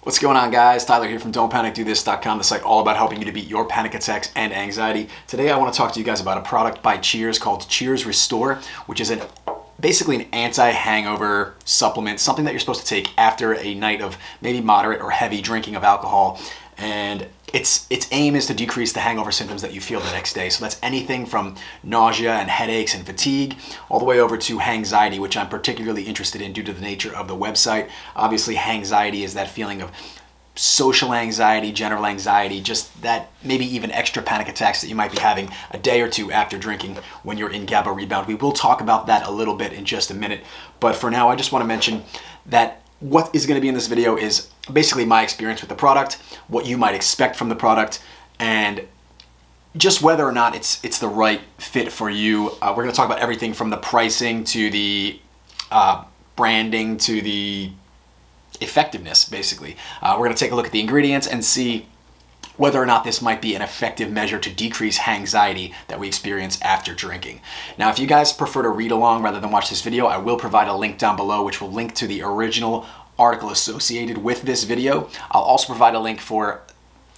What's going on, guys? Tyler here from Don'tPanicDoThis.com, the site all about helping you to beat your panic attacks and anxiety. Today I want to talk to you guys about a product by Cheers called Cheers Restore, which is basically an anti-hangover supplement, something that you're supposed to take after a night of maybe moderate or heavy drinking of alcohol. And its aim is to decrease the hangover symptoms that you feel the next day. So that's anything from nausea and headaches and fatigue, all the way over to Hangxiety, which I'm particularly interested in due to the nature of the website. Obviously, Hangxiety is that feeling of social anxiety, general anxiety, just that maybe even extra panic attacks that you might be having a day or two after drinking when you're in Gaba Rebound. We will talk about that a little bit in just a minute. But for now, I just want to mention that what is going to be in this video is basically my experience with the product, what you might expect from the product, and just whether or not it's the right fit for you. We're going to talk about everything from the pricing to the branding to the effectiveness, basically. We're going to take a look at the ingredients and see whether or not this might be an effective measure to decrease Hangxiety that we experience after drinking. Now, if you guys prefer to read along rather than watch this video, I will provide a link down below which will link to the original article associated with this video. I'll also provide a link for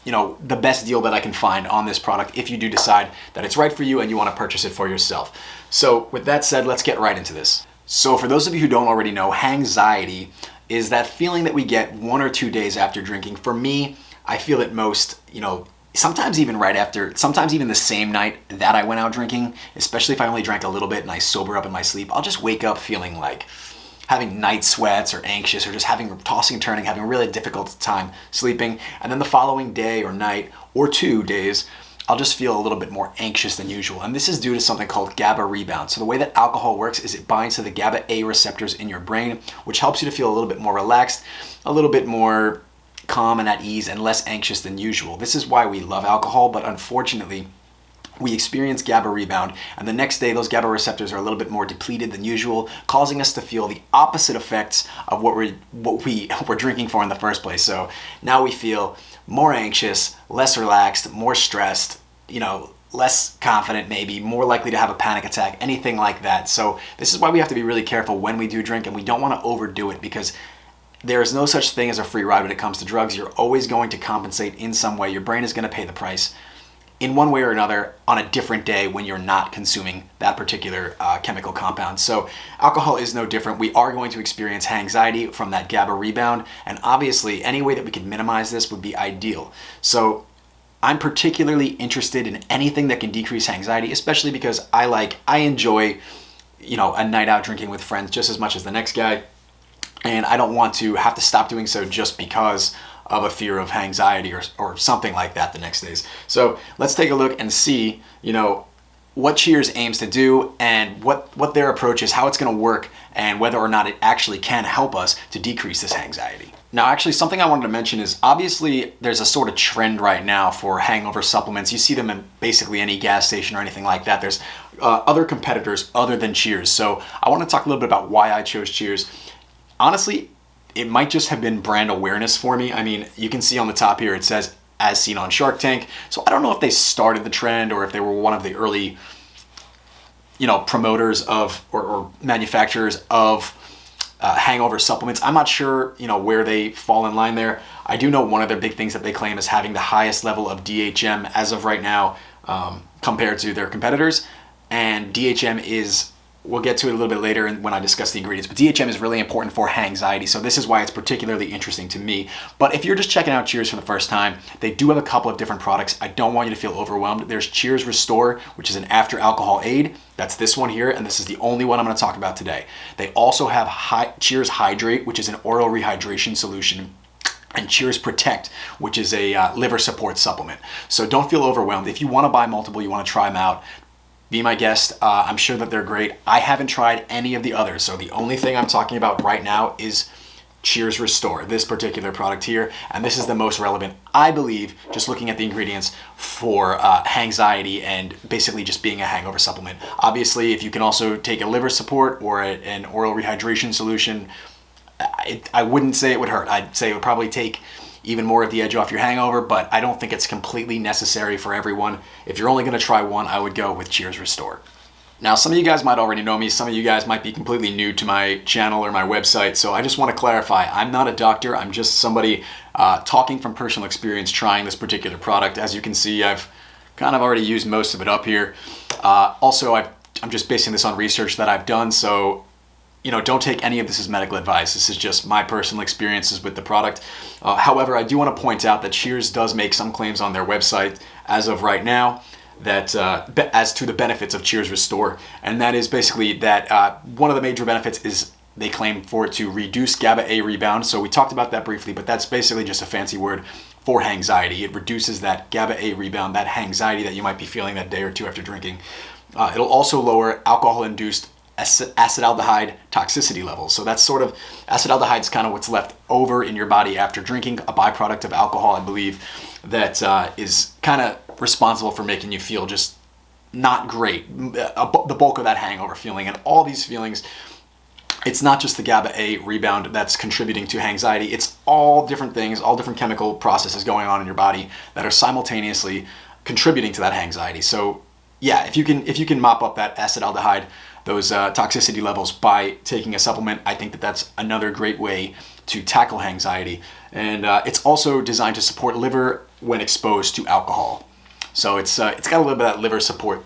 the best deal that I can find on this product if you do decide that it's right for you and you want to purchase it for yourself. So with that said, let's get right into this. So for those of you who don't already know, Hangxiety is that feeling that we get 1 or 2 days after drinking. For me, I feel it most, sometimes even right after, sometimes even the same night that I went out drinking, especially if I only drank a little bit and I sober up in my sleep, I'll just wake up feeling like having night sweats or anxious or just tossing and turning, having a really difficult time sleeping. And then the following day or night or 2 days, I'll just feel a little bit more anxious than usual. And this is due to something called Gaba Rebound. So the way that alcohol works is it binds to the GABAa receptors in your brain, which helps you to feel a little bit more relaxed, a little bit more calm and at ease and less anxious than usual. This is why we love alcohol, but unfortunately, we experience Gaba Rebound, and the next day those GABA receptors are a little bit more depleted than usual, causing us to feel the opposite effects of what we were drinking for in the first place. So now we feel more anxious, less relaxed, more stressed, less confident, maybe more likely to have a panic attack, anything like that. So this is why we have to be really careful when we do drink, and we don't want to overdo it, because there is no such thing as a free ride when it comes to drugs. You're always going to compensate in some way. Your brain is going to pay the price in one way or another on a different day when you're not consuming that particular chemical compound. So alcohol is no different. We are going to experience Hangxiety from that Gaba Rebound, and obviously any way that we could minimize this would be ideal. So I'm particularly interested in anything that can decrease Hangxiety, especially because I enjoy, a night out drinking with friends just as much as the next guy. And I don't want to have to stop doing so just because of a fear of Hangxiety or something like that the next days. So let's take a look and see, what Cheers aims to do and what their approach is, how it's going to work, and whether or not it actually can help us to decrease this Hangxiety. Now, actually, something I wanted to mention is obviously there's a sort of trend right now for hangover supplements. You see them in basically any gas station or anything like that. There's other competitors other than Cheers. So I want to talk a little bit about why I chose Cheers. Honestly, it might just have been brand awareness for me. I mean, you can see on the top here, it says, as seen on Shark Tank. So I don't know if they started the trend or if they were one of the early, promoters of or manufacturers of hangover supplements. I'm not sure, where they fall in line there. I do know one of their big things that they claim is having the highest level of DHM as of right now compared to their competitors. And DHM is, we'll get to it a little bit later when I discuss the ingredients, but DHM is really important for Hangxiety, so this is why it's particularly interesting to me. But if you're just checking out Cheers for the first time, they do have a couple of different products. I don't want you to feel overwhelmed. There's Cheers Restore, which is an after alcohol aid. That's this one here, and this is the only one I'm going to talk about today. They also have Cheers Hydrate, which is an oral rehydration solution, and Cheers Protect, which is a liver support supplement. So don't feel overwhelmed. If you want to buy multiple, you want to try them out, be my guest. I'm sure that they're great. I haven't tried any of the others, so the only thing I'm talking about right now is Cheers Restore, this particular product here, and this is the most relevant, I believe, just looking at the ingredients for Hangxiety and basically just being a hangover supplement. Obviously, if you can also take a liver support or an oral rehydration solution, I wouldn't say it would hurt. I'd say it would probably take even more of the edge off your hangover, but I don't think it's completely necessary for everyone. If you're only going to try one, I would go with Cheers Restore. Now, some of you guys might already know me, some of you guys might be completely new to my channel or my website, so I just want to clarify, I'm not a doctor, I'm just somebody talking from personal experience trying this particular product. As you can see, I've kind of already used most of it up here. Also, I'm just basing this on research that I've done, so don't take any of this as medical advice. This is just my personal experiences with the product. However, I do want to point out that Cheers does make some claims on their website as of right now that as to the benefits of Cheers Restore, and that is basically that one of the major benefits is they claim for it to reduce GABAa rebound. So we talked about that briefly, but that's basically just a fancy word for Hangxiety. It reduces that GABAa rebound, that Hangxiety that you might be feeling that day or two after drinking. It'll also lower alcohol-induced acetaldehyde toxicity levels. So that's sort of, acetaldehyde is kind of what's left over in your body after drinking, a byproduct of alcohol, I believe, that is kind of responsible for making you feel just not great, the bulk of that hangover feeling. And all these feelings, it's not just the GABAa rebound that's contributing to Hangxiety, it's all different things, all different chemical processes going on in your body that are simultaneously contributing to that Hangxiety. So yeah, if you can mop up that acetaldehyde, those toxicity levels by taking a supplement, I think that that's another great way to tackle Hangxiety. And it's also designed to support liver when exposed to alcohol. So it's got a little bit of that liver support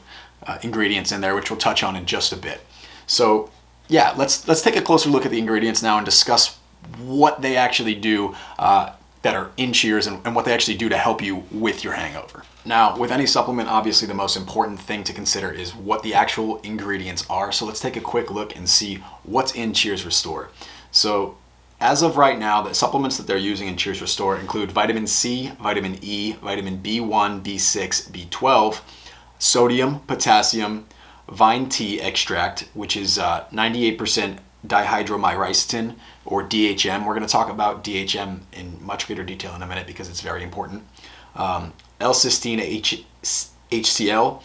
ingredients in there, which we'll touch on in just a bit. So yeah, let's take a closer look at the ingredients now and discuss what they actually do that are in Cheers and what they actually do to help you with your hangover. Now, with any supplement, obviously the most important thing to consider is what the actual ingredients are. So let's take a quick look and see what's in Cheers Restore. So as of right now, the supplements that they're using in Cheers Restore include vitamin C, vitamin E, vitamin B1, B6, B12, sodium, potassium, vine tea extract, which is 98% dihydromyristin, or DHM. We're going to talk about DHM in much greater detail in a minute because it's very important. L-cysteine HCl,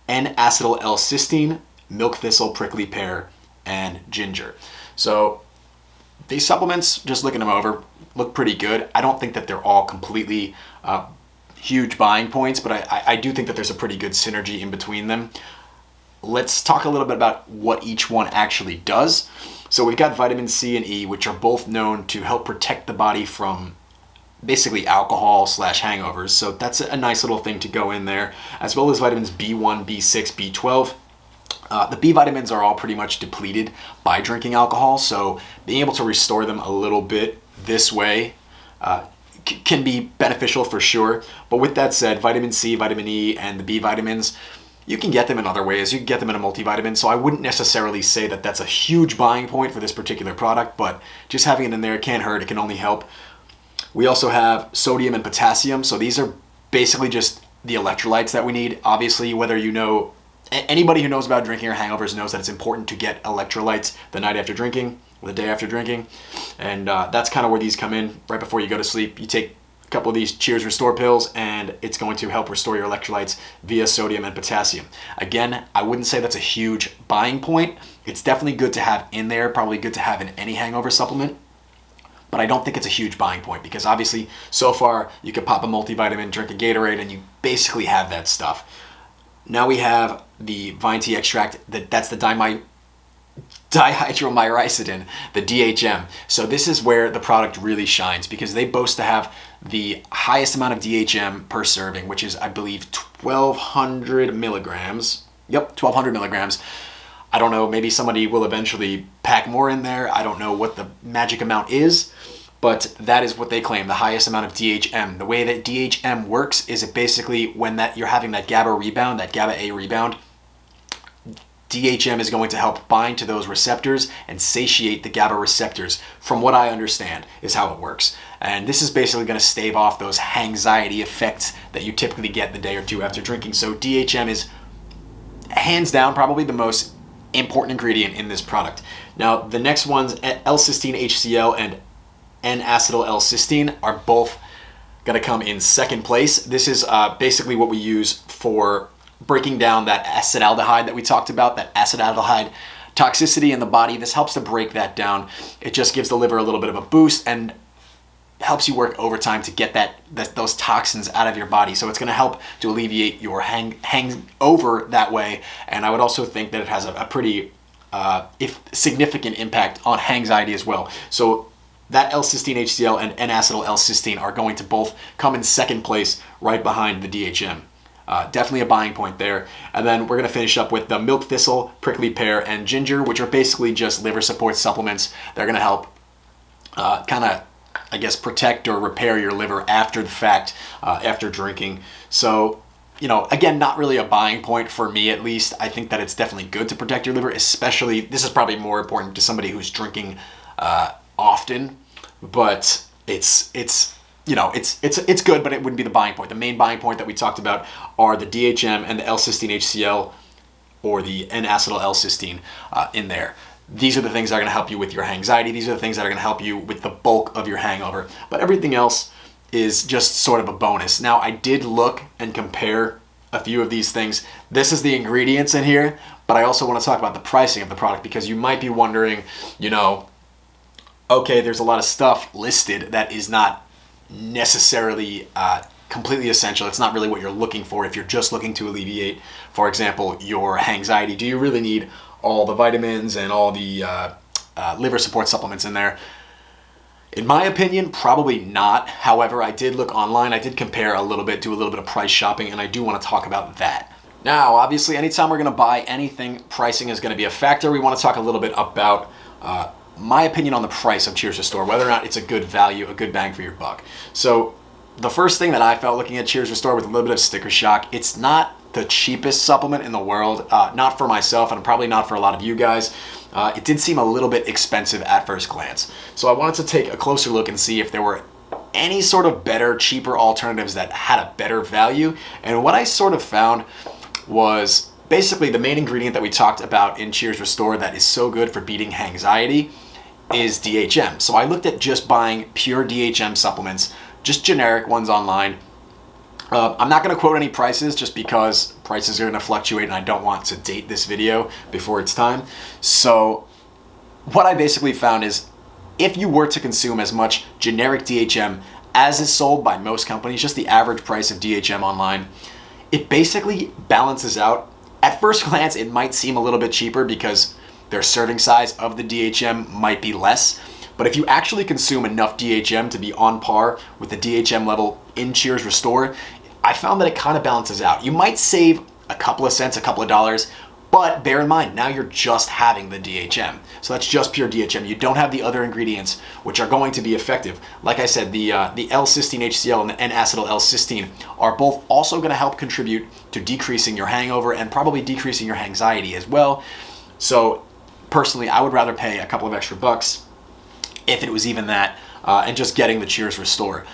n-acetyl-l-cysteine, milk thistle, prickly pear, and ginger. So these supplements, just looking them over, look pretty good. I don't think that they're all completely huge buying points, but I do think that there's a pretty good synergy in between them. Let's talk a little bit about what each one actually does. So we've got vitamin C and E, which are both known to help protect the body from basically alcohol / hangovers. So that's a nice little thing to go in there, as well as vitamins B1, B6, B12. The B vitamins are all pretty much depleted by drinking alcohol, so being able to restore them a little bit this way can be beneficial for sure. But with that said, vitamin C, vitamin E, and the B vitamins, you can get them in other ways. You can get them in a multivitamin, so I wouldn't necessarily say that that's a huge buying point for this particular product, but just having it in there can't hurt. It can only help. We also have sodium and potassium, so these are basically just the electrolytes that we need. Obviously, whether you know, anybody who knows about drinking or hangovers knows that it's important to get electrolytes the night after drinking, or the day after drinking, and that's kind of where these come in. Right before you go to sleep, you take a couple of these Cheers Restore pills, and it's going to help restore your electrolytes via sodium and potassium. Again, I wouldn't say that's a huge buying point. It's definitely good to have in there, probably good to have in any hangover supplement, but I don't think it's a huge buying point because obviously so far you could pop a multivitamin, drink a Gatorade, and you basically have that stuff. Now we have the vine tea extract, that's the dihydromyristin, the DHM. So this is where the product really shines because they boast to have the highest amount of DHM per serving, which is, I believe, 1,200 milligrams. Yep, 1,200 milligrams. I don't know, maybe somebody will eventually pack more in there. I don't know what the magic amount is, but that is what they claim, the highest amount of DHM. The way that DHM works is it basically, when you're having that Gaba rebound, that GABAa rebound, DHM is going to help bind to those receptors and satiate the GABA receptors, from what I understand is how it works. And this is basically going to stave off those Hangxiety effects that you typically get the day or two after drinking. So DHM is hands down probably the most important ingredient in this product. Now the next ones, L-cysteine HCl and n-acetyl-l-cysteine, are both going to come in second place. This is basically what we use for breaking down that acetaldehyde that we talked about, that acetaldehyde toxicity in the body. This helps to break that down. It just gives the liver a little bit of a boost, and helps you work overtime to get those toxins out of your body. So it's going to help to alleviate your hangover that way. And I would also think that it has a pretty significant impact on Hangxiety as well. So that L-cysteine HCl and n-acetyl-l-cysteine are going to both come in second place right behind the DHM. Definitely a buying point there. And then we're going to finish up with the milk thistle, prickly pear, and ginger, which are basically just liver support supplements. They're going to help kind of, I guess, protect or repair your liver after the fact, after drinking. So, you know, again, not really a buying point for me, at least. I think that it's definitely good to protect your liver, especially, this is probably more important to somebody who's drinking often, but it's good, but it wouldn't be the buying point. The main buying point that we talked about are the DHM and the L-cysteine HCl or the n-acetyl-l-cysteine in there. These are the things that are going to help you with your Hangxiety. These are the things that are going to help you with the bulk of your hangover. But everything else is just sort of a bonus. Now, I did look and compare a few of these things. This is the ingredients in here, but I also want to talk about the pricing of the product, because you might be wondering, you know, okay, there's a lot of stuff listed that is not necessarily completely essential. It's not really what you're looking for if you're just looking to alleviate, for example, your Hangxiety. Do you really need all the vitamins and all the liver support supplements in there? In my opinion, probably not. However, I did look online, I did compare a little bit, do a little bit of price shopping, and I do want to talk about that. Now, obviously, anytime we're going to buy anything, pricing is going to be a factor. We want to talk a little bit about my opinion on the price of Cheers Restore, whether or not it's a good value, a good bang for your buck. So the first thing that I felt looking at Cheers Restore with a little bit of sticker shock, it's not the cheapest supplement in the world, not for myself and probably not for a lot of you guys. It did seem a little bit expensive at first glance. So I wanted to take a closer look and see if there were any sort of better, cheaper alternatives that had a better value. And what I sort of found was basically the main ingredient that we talked about in Cheers Restore that is so good for beating Hangxiety is DHM. So I looked at just buying pure DHM supplements, just generic ones online. I'm not going to quote any prices just because prices are going to fluctuate and I don't want to date this video before it's time. So what I basically found is if you were to consume as much generic DHM as is sold by most companies, just the average price of DHM online, it basically balances out. At first glance, it might seem a little bit cheaper because their serving size of the DHM might be less. But if you actually consume enough DHM to be on par with the DHM level in Cheers Restore, I found that it kind of balances out. You might save a couple of cents, a couple of dollars, but bear in mind, now you're just having the DHM. So that's just pure DHM. You don't have the other ingredients, which are going to be effective. Like I said, the L-cysteine HCl and the n-acetyl-l-cysteine are both also going to help contribute to decreasing your hangover and probably decreasing your Hangxiety as well. So personally, I would rather pay a couple of extra bucks, if it was even that, and just getting the Cheers Restore.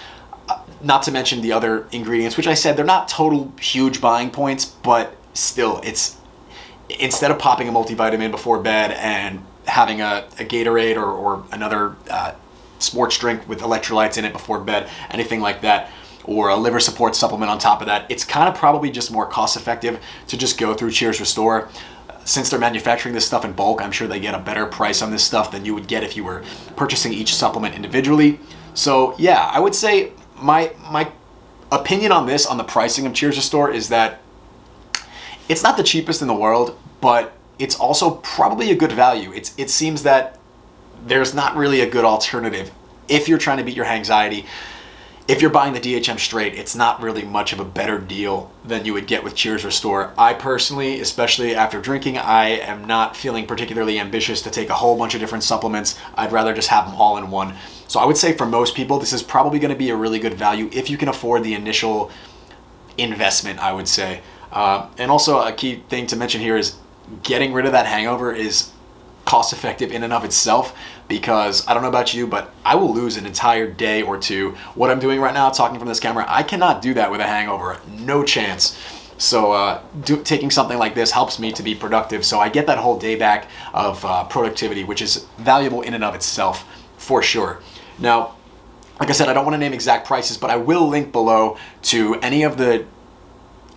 Not to mention the other ingredients, which I said they're not total huge buying points, but still, it's instead of popping a multivitamin before bed and having a Gatorade or another sports drink with electrolytes in it before bed, anything like that, or a liver support supplement on top of that, it's kind of probably just more cost effective to just go through Cheers Restore. Since they're manufacturing this stuff in bulk, I'm sure they get a better price on this stuff than you would get if you were purchasing each supplement individually. So yeah, I would say my opinion on this, on the pricing of Cheers Restore, is that it's not the cheapest in the world, but it's also probably a good value. It seems that there's not really a good alternative if you're trying to beat your Hangxiety. If you're buying the DHM straight, it's not really much of a better deal than you would get with Cheers Restore. I personally, especially after drinking, I am not feeling particularly ambitious to take a whole bunch of different supplements. I'd rather just have them all in one. So I would say for most people, this is probably going to be a really good value if you can afford the initial investment, I would say. And also a key thing to mention here is getting rid of that hangover is cost effective in and of itself, because I don't know about you, but I will lose an entire day or two. What I'm doing right now, talking from this camera, I cannot do that with a hangover. No chance. So taking something like this helps me to be productive. So I get that whole day back of productivity, which is valuable in and of itself for sure. Now, like I said, I don't want to name exact prices, but I will link below to any of the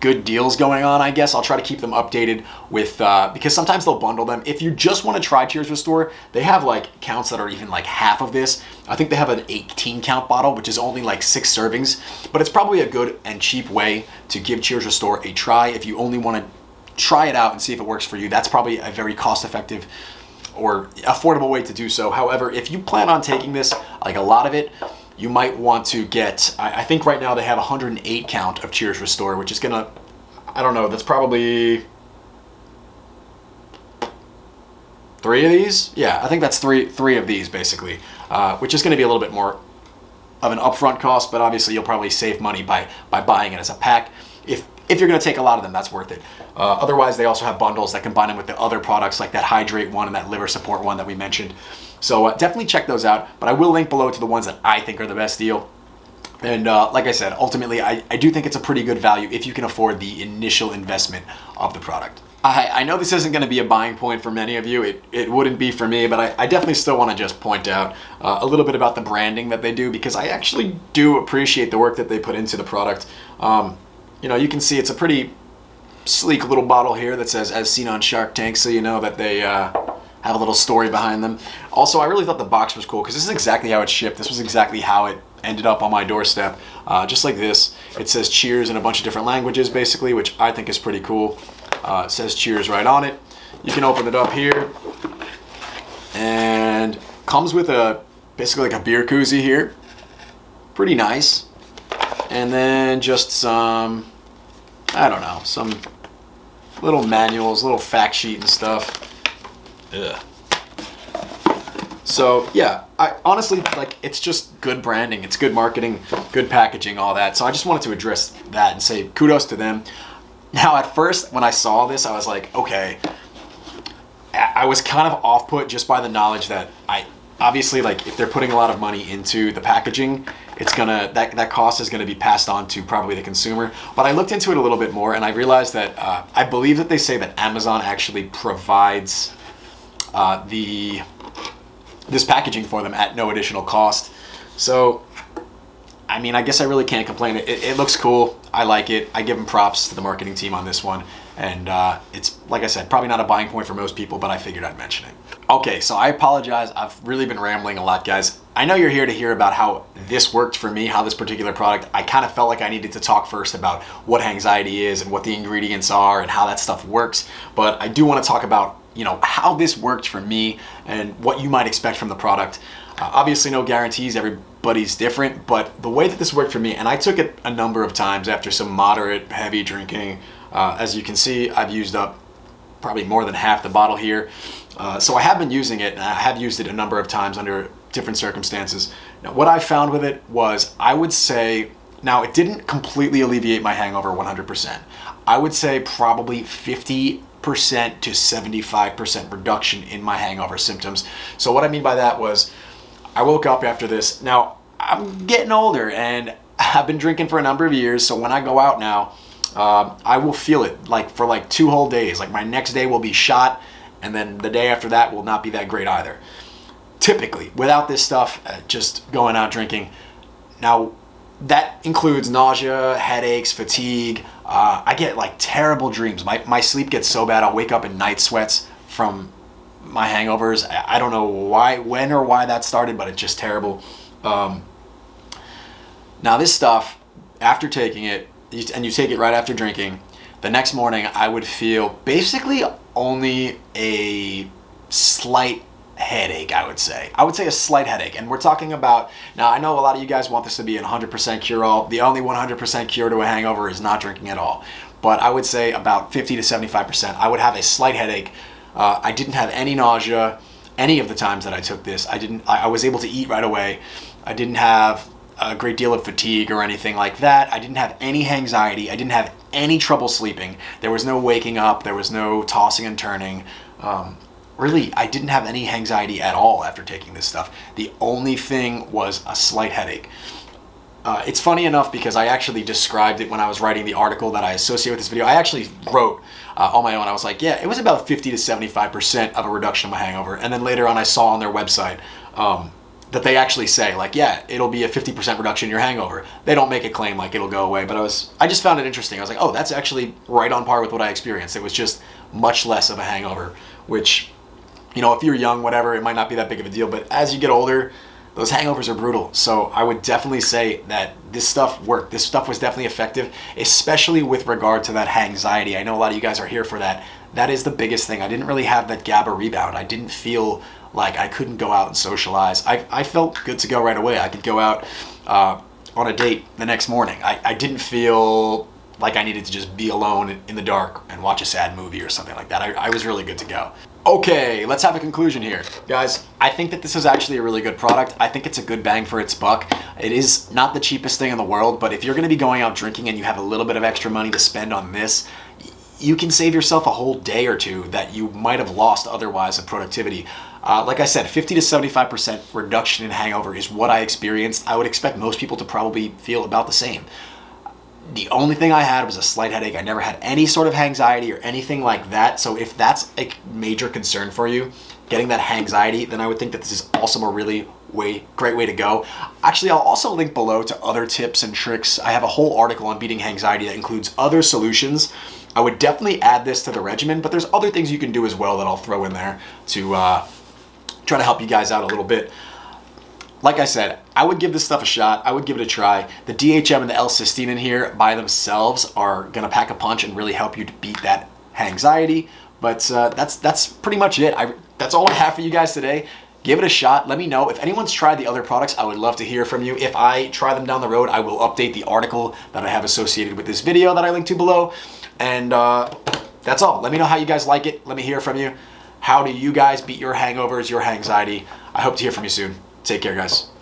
good deals going on, I guess. I'll try to keep them updated with, because sometimes they'll bundle them. If you just want to try Cheers Restore, they have like counts that are even like half of this. I think they have an 18 count bottle, which is only like 6 servings, but it's probably a good and cheap way to give Cheers Restore a try. If you only want to try it out and see if it works for you, that's probably a very cost-effective or affordable way to do so. However, if you plan on taking this, like a lot of it, you might want to get, I think right now they have 108 count of Cheers Restore, which is gonna, I don't know, that's probably 3 of these? Yeah, I think that's three of these basically, which is gonna be a little bit more of an upfront cost, but obviously you'll probably save money by buying it as a pack. If you're gonna take a lot of them, that's worth it. Otherwise, they also have bundles that combine them with the other products like that Hydrate one and that Liver Support one that we mentioned. So definitely check those out, but I will link below to the ones that I think are the best deal. And like I said, ultimately, I do think it's a pretty good value if you can afford the initial investment of the product. I know this isn't going to be a buying point for many of you. It wouldn't be for me, but I definitely still want to just point out a little bit about the branding that they do, because I actually do appreciate the work that they put into the product. You know, you can see it's a pretty sleek little bottle here that says "as seen on Shark Tank," so you know that they have a little story behind them. Also, I really thought the box was cool because this is exactly how it shipped. This was exactly how it ended up on my doorstep, just like this. It says Cheers in a bunch of different languages, basically, which I think is pretty cool. It says Cheers right on it. You can open it up here, and comes with basically like a beer koozie here. Pretty nice. And then just some, I don't know, some little manuals, little fact sheet and stuff. Ugh. So yeah, I honestly, like, it's just good branding, it's good marketing, good packaging, all that. So I just wanted to address that and say kudos to them. Now, at first, when I saw this, I was like, okay, I was kind of off-put just by the knowledge that obviously, like, if they're putting a lot of money into the packaging, it's gonna, that cost is gonna be passed on to probably the consumer. But I looked into it a little bit more, and I realized that I believe that they say that Amazon actually provides this packaging for them at no additional cost. So, I mean, I guess I really can't complain. It looks cool. I like it. I give them props to the marketing team on this one. And it's, like I said, probably not a buying point for most people, but I figured I'd mention it. Okay, so I apologize. I've really been rambling a lot, guys. I know you're here to hear about how this worked for me, how this particular product. I kind of felt like I needed to talk first about what Hangxiety is and what the ingredients are and how that stuff works. But I do want to talk about, you know, how this worked for me and what you might expect from the product. Obviously, no guarantees. Everybody's different. But the way that this worked for me, and I took it a number of times after some moderate, heavy drinking. As you can see, I've used up probably more than half the bottle here. So I have been using it, and I have used it a number of times under different circumstances. Now, what I found with it was, I would say, now it didn't completely alleviate my hangover 100%. I would say probably 50% to 75% reduction in my hangover symptoms. So what I mean by that was, I woke up after this. Now, I'm getting older, and I've been drinking for a number of years, so when I go out now, I will feel it like for like 2 whole days. Like, my next day will be shot, and then the day after that will not be that great either. Typically, without this stuff, just going out drinking. Now, that includes nausea, headaches, fatigue. I get like terrible dreams. My sleep gets so bad, I'll wake up in night sweats from my hangovers. I don't know why, when or why that started, but it's just terrible. Now, this stuff, after taking it, and you take it right after drinking, the next morning I would feel basically only a slight headache, I would say. I would say a slight headache. And we're talking about, now I know a lot of you guys want this to be a 100% cure-all. The only 100% cure to a hangover is not drinking at all. But I would say about 50 to 75%. I would have a slight headache. I didn't have any nausea any of the times that I took this. I was able to eat right away. I didn't have a great deal of fatigue or anything like that. I didn't have any Hangxiety. I didn't have any trouble sleeping. There was no waking up. There was no tossing and turning. Really, I didn't have any Hangxiety at all after taking this stuff. The only thing was a slight headache. It's funny enough because I actually described it when I was writing the article that I associate with this video. I actually wrote on my own, I was like, yeah, it was about 50 to 75% of a reduction of my hangover. And then later on I saw on their website that they actually say, like, yeah, it'll be a 50% reduction in your hangover. They don't make a claim like it'll go away, but I just found it interesting. I was like, oh, that's actually right on par with what I experienced. It was just much less of a hangover, which, you know, if you're young, whatever, it might not be that big of a deal, but as you get older, those hangovers are brutal. So I would definitely say that this stuff worked. This stuff was definitely effective, especially with regard to that Hangxiety. I know a lot of you guys are here for that. That is the biggest thing. I didn't really have that Gaba Rebound. I didn't feel like I couldn't go out and socialize. I felt good to go right away. I could go out on a date the next morning. I didn't feel like I needed to just be alone in the dark and watch a sad movie or something like that. I was really good to go. Okay, let's have a conclusion here. Guys, I think that this is actually a really good product. I think it's a good bang for its buck. It is not the cheapest thing in the world, but if you're gonna be going out drinking and you have a little bit of extra money to spend on this, you can save yourself a whole day or two that you might have lost otherwise of productivity. Like I said, 50 to 75% reduction in hangover is what I experienced. I would expect most people to probably feel about the same. The only thing I had was a slight headache. I never had any sort of Hangxiety or anything like that. So if that's a major concern for you, getting that Hangxiety, then I would think that this is also a really great way to go. Actually, I'll also link below to other tips and tricks. I have a whole article on beating Hangxiety that includes other solutions. I would definitely add this to the regimen, but there's other things you can do as well that I'll throw in there to try to help you guys out a little bit. Like I said, I would give this stuff a shot. I would give it a try. The DHM and the L-cysteine in here by themselves are gonna pack a punch and really help you to beat that Hangxiety. But that's pretty much it. That's all I have for you guys today. Give it a shot. Let me know. If anyone's tried the other products, I would love to hear from you. If I try them down the road, I will update the article that I have associated with this video that I linked to below. And that's all. Let me know how you guys like it. Let me hear from you. How do you guys beat your hangovers, your Hangxiety? I hope to hear from you soon. Take care, guys.